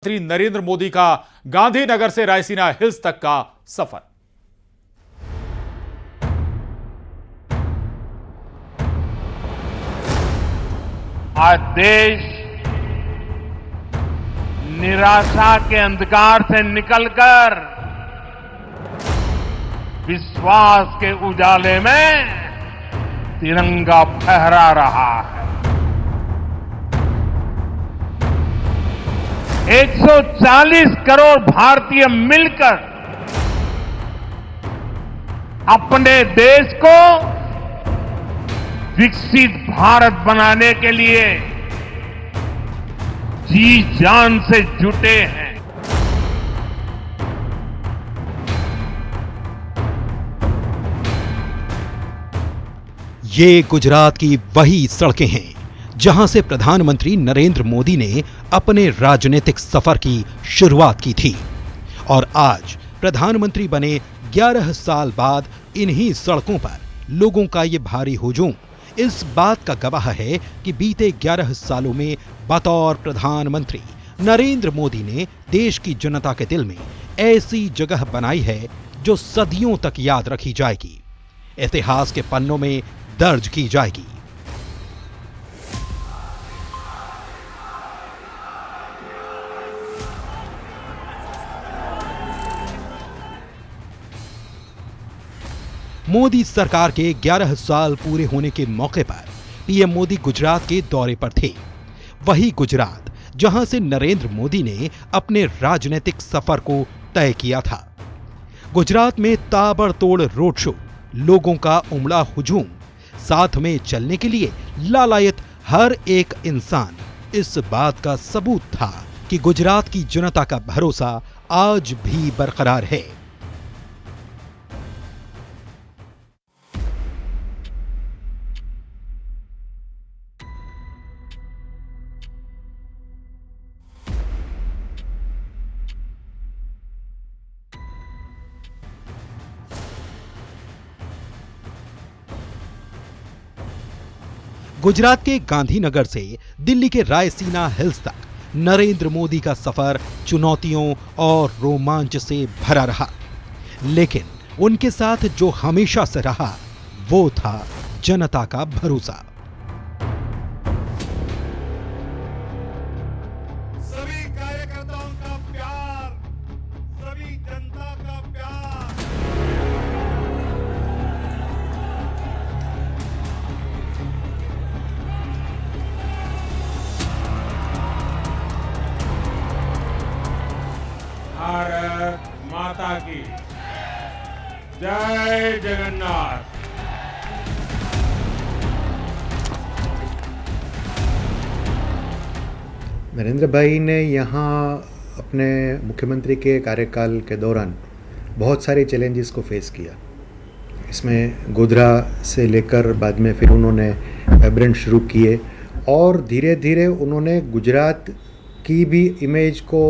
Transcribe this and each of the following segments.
प्रधानमंत्री नरेंद्र मोदी का गांधीनगर से रायसीना हिल्स तक का सफर। आज देश निराशा के अंधकार से निकलकर विश्वास के उजाले में तिरंगा फहरा रहा है। 140 करोड़ भारतीय मिलकर अपने देश को विकसित भारत बनाने के लिए जी जान से जुटे हैं। ये गुजरात की वही सड़कें हैं जहां से प्रधानमंत्री नरेंद्र मोदी ने अपने राजनीतिक सफर की शुरुआत की थी और आज प्रधानमंत्री बने 11 साल बाद इन्हीं सड़कों पर लोगों का ये भारी हुजूम इस बात का गवाह है कि बीते 11 सालों में बतौर प्रधानमंत्री नरेंद्र मोदी ने देश की जनता के दिल में ऐसी जगह बनाई है जो सदियों तक याद रखी जाएगी, इतिहास के पन्नों में दर्ज की जाएगी। मोदी सरकार के 11 साल पूरे होने के मौके पर पीएम मोदी गुजरात के दौरे पर थे। वही गुजरात जहां से नरेंद्र मोदी ने अपने राजनीतिक सफर को तय किया था। गुजरात में ताबड़तोड़ रोड शो, लोगों का उमड़ा हुजूम, साथ में चलने के लिए लालायत हर एक इंसान इस बात का सबूत था कि गुजरात की जनता का भरोसा आज भी बरकरार है। गुजरात के गांधीनगर से दिल्ली के रायसीना हिल्स तक नरेंद्र मोदी का सफर चुनौतियों और रोमांच से भरा रहा, लेकिन उनके साथ जो हमेशा से रहा वो था जनता का भरोसा। सभी कार्यकर्ताओं का प्यार, सभी जनता का प्यार। भारत माता की जय जगन्नाथ। नरेंद्र भाई ने यहाँ अपने मुख्यमंत्री के कार्यकाल के दौरान बहुत सारे चैलेंजेस को फेस किया। इसमें गोधरा से लेकर बाद में फिर उन्होंने वाइब्रेंट शुरू किए और धीरे धीरे उन्होंने गुजरात की भी इमेज को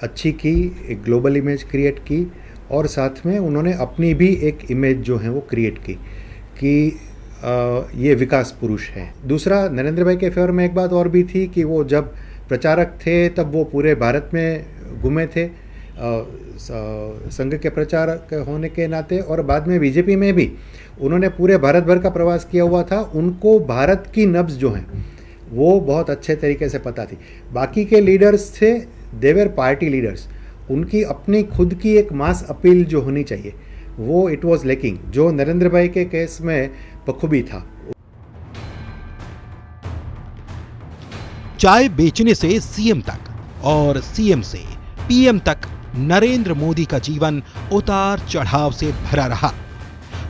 अच्छी की, एक ग्लोबल इमेज क्रिएट की और साथ में उन्होंने अपनी भी एक इमेज जो है वो क्रिएट की कि ये विकास पुरुष हैं। दूसरा, नरेंद्र भाई के फेवर में एक बात और भी थी कि वो जब प्रचारक थे तब वो पूरे भारत में घूमे थे संघ के प्रचारक होने के नाते, और बाद में बीजेपी में भी उन्होंने पूरे भारत भर का प्रवास किया हुआ था। उनको भारत की नब्ज जो है वो बहुत अच्छे तरीके से पता थी। बाकी के लीडर्स थे, देवर पार्टी लीडर्स, उनकी अपनी खुद की एक मास अपील जो होनी चाहिए वो इट वाज लैकिंग, जो नरेंद्र भाई के केस में बखूबी था। चाय बेचने से सीएम तक और सीएम से पीएम तक नरेंद्र मोदी का जीवन उतार चढ़ाव से भरा रहा।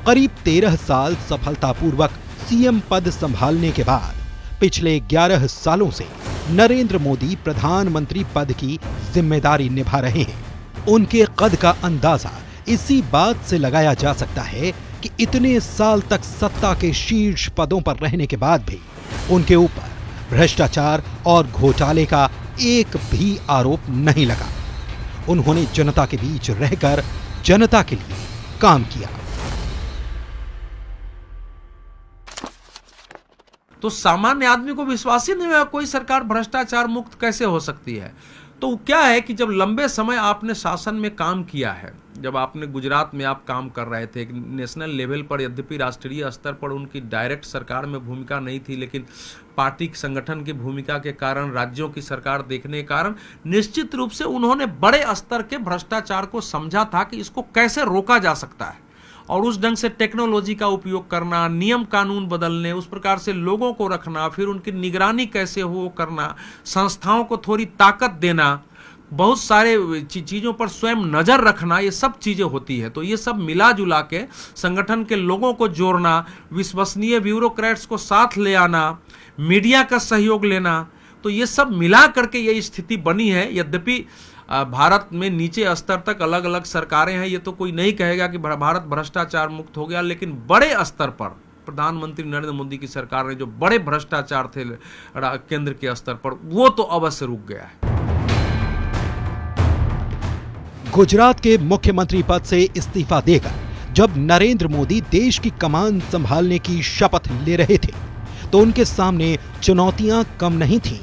करीब 13 साल सफलतापूर्वक सीएम पद संभालने के बाद पिछले 11 सालों से नरेंद्र मोदी प्रधानमंत्री पद की जिम्मेदारी निभा रहे हैं। उनके कद का अंदाजा इसी बात से लगाया जा सकता है कि इतने साल तक सत्ता के शीर्ष पदों पर रहने के बाद भी उनके ऊपर भ्रष्टाचार और घोटाले का एक भी आरोप नहीं लगा। उन्होंने जनता के बीच रहकर जनता के लिए काम किया। तो सामान्य आदमी को विश्वास ही नहीं हुआ कोई सरकार भ्रष्टाचार मुक्त कैसे हो सकती है। तो क्या है कि जब लंबे समय आपने शासन में काम किया है, जब आपने गुजरात में आप काम कर रहे थे नेशनल लेवल पर, यद्यपि राष्ट्रीय स्तर पर उनकी डायरेक्ट सरकार में भूमिका नहीं थी, लेकिन पार्टी संगठन की भूमिका के कारण, राज्यों की सरकार देखने के कारण निश्चित रूप से उन्होंने बड़े स्तर के भ्रष्टाचार को समझा था कि इसको कैसे रोका जा सकता है, और उस ढंग से टेक्नोलॉजी का उपयोग करना, नियम कानून बदलने, उस प्रकार से लोगों को रखना, फिर उनकी निगरानी कैसे हो करना, संस्थाओं को थोड़ी ताकत देना, बहुत सारे चीज़ों पर स्वयं नज़र रखना, ये सब चीज़ें होती है। तो ये सब मिला जुला के संगठन के लोगों को जोड़ना, विश्वसनीय ब्यूरोक्रेट्स को साथ ले आना, मीडिया का सहयोग लेना, तो ये सब मिला करके ये स्थिति बनी है। यद्यपि भारत में नीचे स्तर तक अलग अलग सरकारें हैं, ये तो कोई नहीं कहेगा कि भारत भ्रष्टाचार मुक्त हो गया, लेकिन बड़े स्तर पर प्रधानमंत्री नरेंद्र मोदी की सरकार ने जो बड़े भ्रष्टाचार थे केंद्र के स्तर पर, वो तो अवश्य रुक गया है। गुजरात के मुख्यमंत्री पद से इस्तीफा देकर जब नरेंद्र मोदी देश की कमान संभालने की शपथ ले रहे थे, तो उनके सामने चुनौतियां कम नहीं थीं।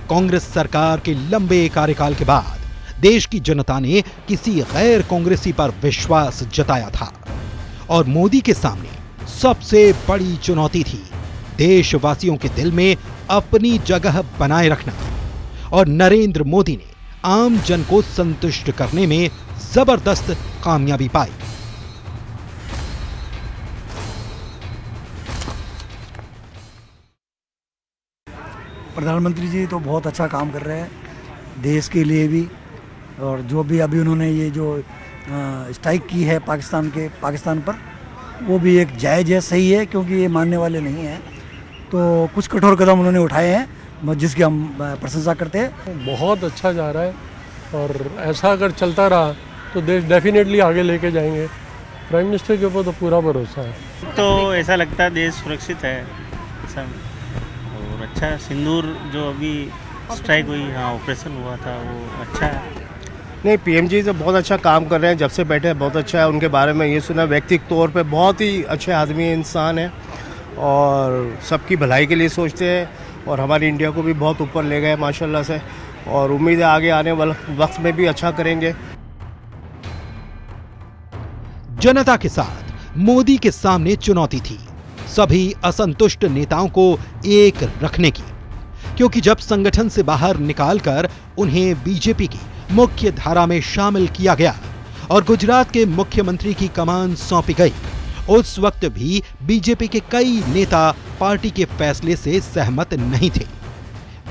कांग्रेस सरकार के लंबे कार्यकाल के बाद देश की जनता ने किसी गैर कांग्रेसी पर विश्वास जताया था, और मोदी के सामने सबसे बड़ी चुनौती थी देशवासियों के दिल में अपनी जगह बनाए रखना। और नरेंद्र मोदी ने आम जन को संतुष्ट करने में जबरदस्त कामयाबी पाई। प्रधानमंत्री जी तो बहुत अच्छा काम कर रहे हैं देश के लिए भी, और जो भी अभी उन्होंने ये जो स्ट्राइक की है पाकिस्तान पर, वो भी एक जायज़ है, सही है, क्योंकि ये मानने वाले नहीं हैं। तो कुछ कठोर कदम उन्होंने उठाए हैं जिसकी हम प्रशंसा करते हैं। बहुत अच्छा जा रहा है, और ऐसा अगर चलता रहा तो देश डेफिनेटली आगे लेके जाएंगे। प्राइम मिनिस्टर के ऊपर तो पूरा भरोसा है। तो ऐसा लगता है देश सुरक्षित है सब, और अच्छा सिंदूर जो अभी स्ट्राइक हुई, हाँ ऑपरेशन हुआ था, वो अच्छा है। नहीं, पीएमजी तो बहुत अच्छा काम कर रहे हैं, जब से बैठे हैं बहुत अच्छा है। उनके बारे में ये सुना, व्यक्तिगत तौर पे बहुत ही अच्छे आदमी इंसान है, और सबकी भलाई के लिए सोचते हैं, और हमारी इंडिया को भी बहुत ऊपर ले गए माशाल्लाह से, और उम्मीद है आगे आने वाले वक्त में भी अच्छा करेंगे। जनता के साथ मोदी के सामने चुनौती थी सभी असंतुष्ट नेताओं को एक रखने की, क्योंकि जब संगठन से बाहर निकालकर उन्हें बीजेपी की मुख्य धारा में शामिल किया गया और गुजरात के मुख्यमंत्री की कमान सौंपी गई, उस वक्त भी बीजेपी के कई नेता पार्टी के फैसले से सहमत नहीं थे।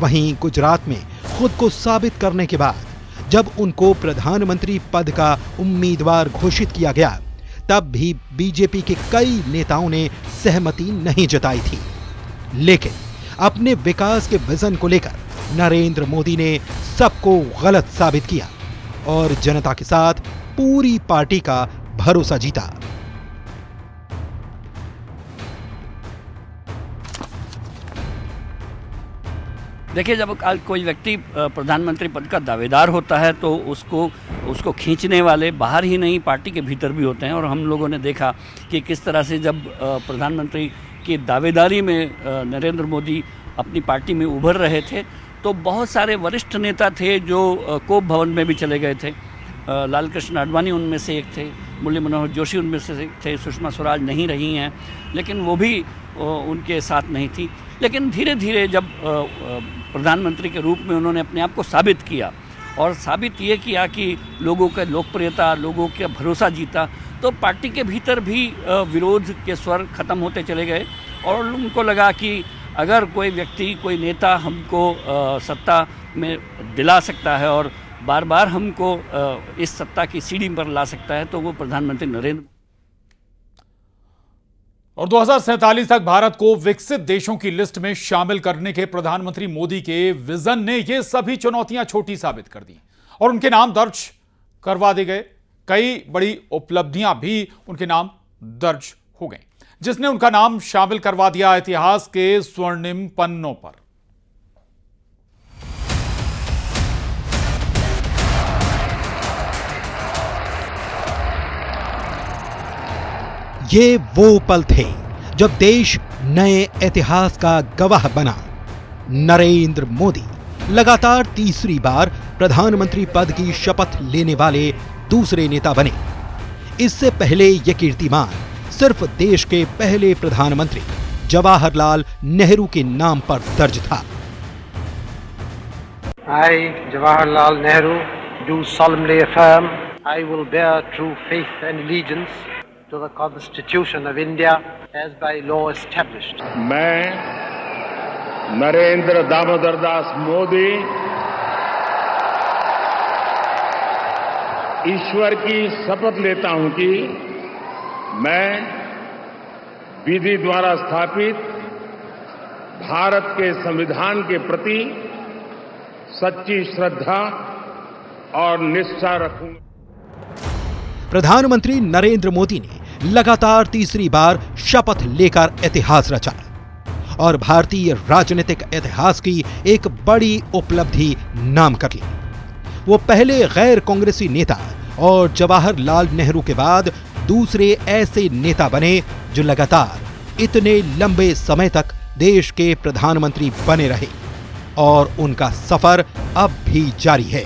वहीं गुजरात में खुद को साबित करने के बाद जब उनको प्रधानमंत्री पद का उम्मीदवार घोषित किया गया, तब भी बीजेपी के कई नेताओं ने सहमति नहीं जताई थी। लेकिन अपने विकास के विजन को लेकर नरेंद्र मोदी ने सबको गलत साबित किया और जनता के साथ पूरी पार्टी का भरोसा जीता। देखिए, जब कोई व्यक्ति प्रधानमंत्री पद का दावेदार होता है तो उसको खींचने वाले बाहर ही नहीं, पार्टी के भीतर भी होते हैं। और हम लोगों ने देखा कि किस तरह से जब प्रधानमंत्री की दावेदारी में नरेंद्र मोदी अपनी पार्टी में उभर रहे थे, तो बहुत सारे वरिष्ठ नेता थे जो कोप भवन में भी चले गए थे। लाल कृष्ण आडवाणी उनमें से एक थे, मुरली मनोहर जोशी उनमें से एक थे, सुषमा स्वराज नहीं रही हैं, लेकिन वो भी उनके साथ नहीं थी। लेकिन धीरे धीरे जब प्रधानमंत्री के रूप में उन्होंने अपने आप को साबित किया और साबित ये किया कि लोगों का लोकप्रियता, लोगों का भरोसा जीता, तो पार्टी के भीतर भी विरोध के स्वर खत्म होते चले गए और उनको लगा कि अगर कोई व्यक्ति, कोई नेता हमको सत्ता में दिला सकता है और बार बार हमको इस सत्ता की सीढ़ी पर ला सकता है, तो वो प्रधानमंत्री नरेंद्र। और 2047 तक भारत को विकसित देशों की लिस्ट में शामिल करने के प्रधानमंत्री मोदी के विजन ने ये सभी चुनौतियां छोटी साबित कर दी और उनके नाम दर्ज करवा दिए गए। कई बड़ी उपलब्धियां भी उनके नाम दर्ज हो गई, जिसने उनका नाम शामिल करवा दिया इतिहास के स्वर्णिम पन्नों पर। ये वो पल थे जब देश नए इतिहास का गवाह बना। नरेंद्र मोदी लगातार तीसरी बार प्रधानमंत्री पद की शपथ लेने वाले दूसरे नेता बने। इससे पहले यह कीर्तिमान सिर्फ देश के पहले प्रधानमंत्री जवाहरलाल नेहरू के नाम पर दर्ज था। I, Jawaharlal Nehru, do solemnly affirm I will bear true faith and allegiance to the Constitution of India as by law established. मैं नरेंद्र दामोदर दास मोदी ईश्वर की शपथ लेता हूं कि मैं विधि द्वारा स्थापित भारत के संविधान के प्रति सच्ची श्रद्धा और निष्ठा रखूंगा। प्रधानमंत्री नरेंद्र मोदी ने लगातार तीसरी बार शपथ लेकर इतिहास रचा और भारतीय राजनीतिक इतिहास की एक बड़ी उपलब्धि नाम कर ली। वो पहले गैर कांग्रेसी नेता और जवाहरलाल नेहरू के बाद दूसरे ऐसे नेता बने जो लगातार इतने लंबे समय तक देश के प्रधानमंत्री बने रहे और उनका सफर अब भी जारी है।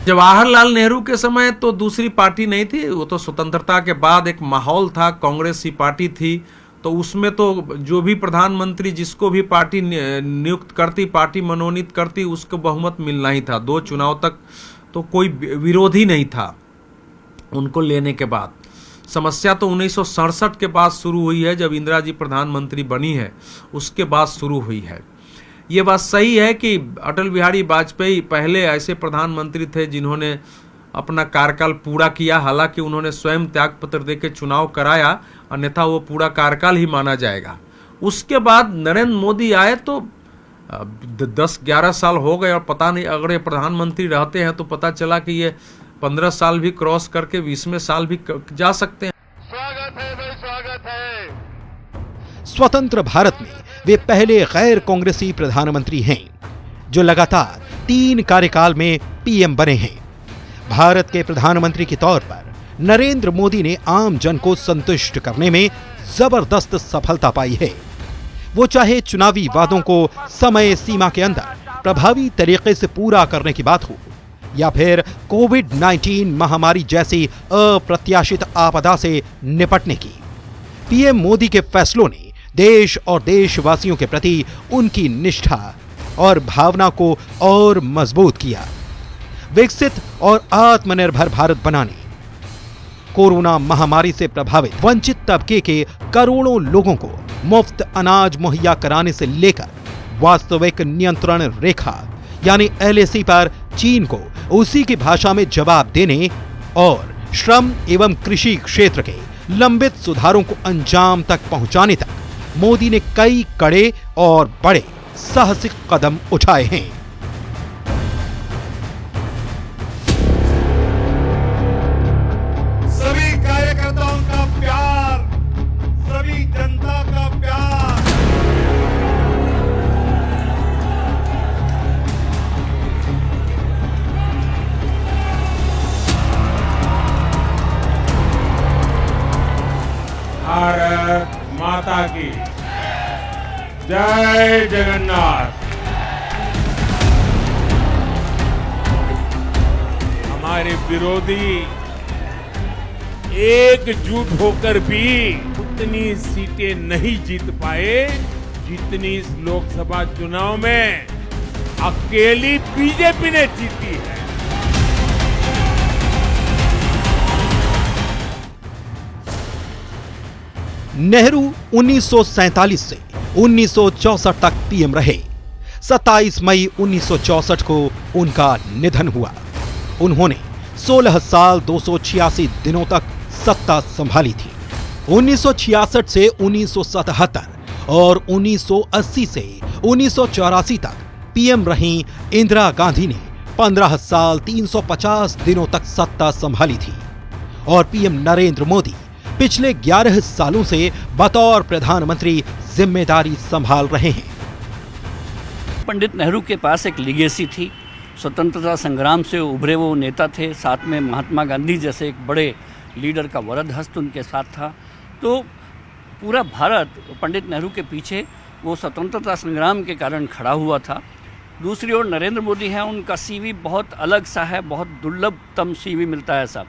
जवाहरलाल नेहरू के समय तो दूसरी पार्टी नहीं थी, वो तो स्वतंत्रता के बाद एक माहौल था, कांग्रेसी पार्टी थी, तो उसमें तो जो भी प्रधानमंत्री जिसको भी पार्टी नियुक्त करती, पार्टी मनोनीत करती, उसको बहुमत मिलना ही था। 2 चुनाव तक तो कोई विरोधी नहीं था उनको लेने के बाद। समस्या तो 1967 के बाद शुरू हुई है, जब इंदिरा जी प्रधानमंत्री बनी है, उसके बाद शुरू हुई है। ये बात सही है कि अटल बिहारी वाजपेयी पहले ऐसे प्रधानमंत्री थे जिन्होंने अपना कार्यकाल पूरा किया, हालांकि उन्होंने स्वयं त्यागपत्र देकर चुनाव कराया, अन्यथा वो पूरा कार्यकाल ही माना जाएगा। उसके बाद नरेंद्र मोदी आए तो 10-11 साल हो गए और पता नहीं अगर ये प्रधानमंत्री रहते हैं तो पता चला कि ये 15 साल भी क्रॉस करके 20वें साल भी जा सकते हैं। स्वागत है भाई, स्वागत है। स्वतंत्र भारत में वे पहले गैर कांग्रेसी प्रधानमंत्री हैं जो लगातार 3 कार्यकाल में पीएम बने हैं। भारत के प्रधानमंत्री के तौर पर नरेंद्र मोदी ने आम जन को संतुष्ट करने में जबरदस्त सफलता पाई है। वो चाहे चुनावी वादों को समय सीमा के अंदर प्रभावी तरीके से पूरा करने की बात हो या फिर कोविड-19 महामारी जैसी अप्रत्याशित आपदा से निपटने की, पीएम मोदी के फैसलों ने देश और देशवासियों के प्रति उनकी निष्ठा और भावना को और मजबूत किया। विकसित और आत्मनिर्भर भारत बनाने, कोरोना महामारी से प्रभावित वंचित तबके के करोड़ों लोगों को मुफ्त अनाज मुहैया कराने से लेकर वास्तविक नियंत्रण रेखा यानी LAC पर चीन को उसी की भाषा में जवाब देने और श्रम एवं कृषि क्षेत्र के लंबित सुधारों को अंजाम तक पहुंचाने तक मोदी ने कई कड़े और बड़े साहसिक कदम उठाए हैं। सभी कार्यकर्ताओं का प्यार, सभी जनता का प्यार, भारत माता की जय जगन्नाथ। हमारे विरोधी एकजुट होकर भी उतनी सीटें नहीं जीत पाए जितनी इस लोकसभा चुनाव में अकेली बीजेपी ने जीती है। नेहरू 1947 से 1964 तक पीएम रहे। 27 मई 1964 को उनका निधन हुआ। उन्होंने 16 साल 286 दिनों तक सत्ता संभाली थी। 1966 से 1977 और 1980 से 1984 तक पीएम रहीं इंदिरा गांधी ने 15 साल 350 दिनों तक सत्ता संभाली थी और पीएम नरेंद्र मोदी पिछले 11 सालों से बतौर प्रधानमंत्री जिम्मेदारी संभाल रहे हैं। पंडित नेहरू के पास एक लीगेसी थी, स्वतंत्रता संग्राम से उभरे वो नेता थे, साथ में महात्मा गांधी जैसे एक बड़े लीडर का वरद हस्त उनके साथ था। तो पूरा भारत पंडित नेहरू के पीछे वो स्वतंत्रता संग्राम के कारण खड़ा हुआ था दूसरी ओर नरेंद्र मोदी हैं, उनका सीवी बहुत अलग सा है, बहुत दुर्लभतम सीवी मिलता है ऐसा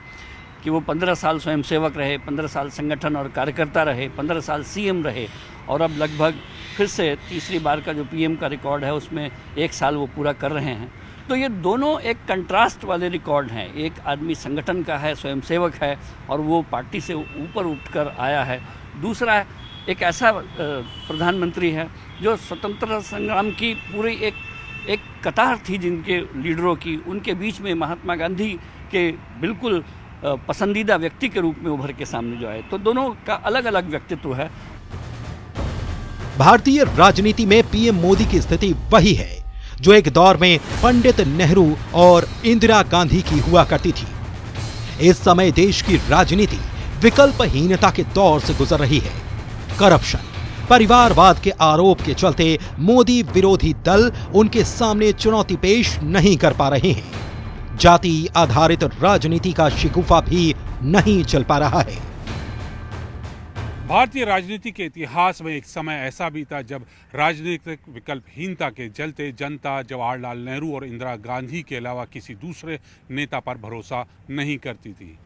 कि वो 15 साल स्वयंसेवक रहे, 15 साल संगठन और कार्यकर्ता रहे, 15 साल सीएम रहे और अब लगभग फिर से तीसरी बार का जो पीएम का रिकॉर्ड है उसमें 1 साल वो पूरा कर रहे हैं। तो ये दोनों एक कंट्रास्ट वाले रिकॉर्ड हैं। एक आदमी संगठन का है, स्वयंसेवक है और वो पार्टी से ऊपर उठकर आया है। दूसरा एक ऐसा प्रधानमंत्री है जो स्वतंत्रता संग्राम की पूरी एक कतार थी जिनके लीडरों की, उनके बीच में महात्मा गांधी के बिल्कुल पसंदीदा व्यक्ति के रूप में उभर के सामने जो आए। तो दोनों का अलग अलग व्यक्तित्व है। भारतीय राजनीति में पीएम मोदी की स्थिति वही है जो एक दौर में पंडित नेहरू और इंदिरा गांधी की हुआ करती थी। इस समय देश की राजनीति विकल्पहीनता के दौर से गुजर रही है। करप्शन, परिवारवाद के आरोप के चलते मोदी विरोधी दल उनके सामने चुनौती पेश नहीं कर पा रहे हैं। जाति आधारित राजनीति का शिकूफा भी नहीं चल पा रहा है। भारतीय राजनीति के इतिहास में एक समय ऐसा भी था जब राजनीतिक विकल्पहीनता के चलते जनता जवाहरलाल नेहरू और इंदिरा गांधी के अलावा किसी दूसरे नेता पर भरोसा नहीं करती थी।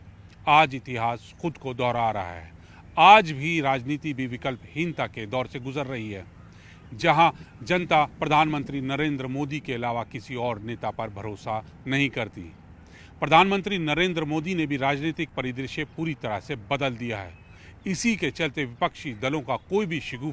आज इतिहास खुद को दोहरा रहा है। आज भी राजनीति भी विकल्पहीनता के दौर से गुजर रही है, जहां जनता प्रधानमंत्री नरेंद्र मोदी के अलावा किसी और नेता पर भरोसा नहीं करती। प्रधानमंत्री नरेंद्र मोदी ने भी राजनीतिक परिदृश्य पूरी तरह से बदल दिया है। इसी के चलते विपक्षी दलों का कोई भी शिगुफा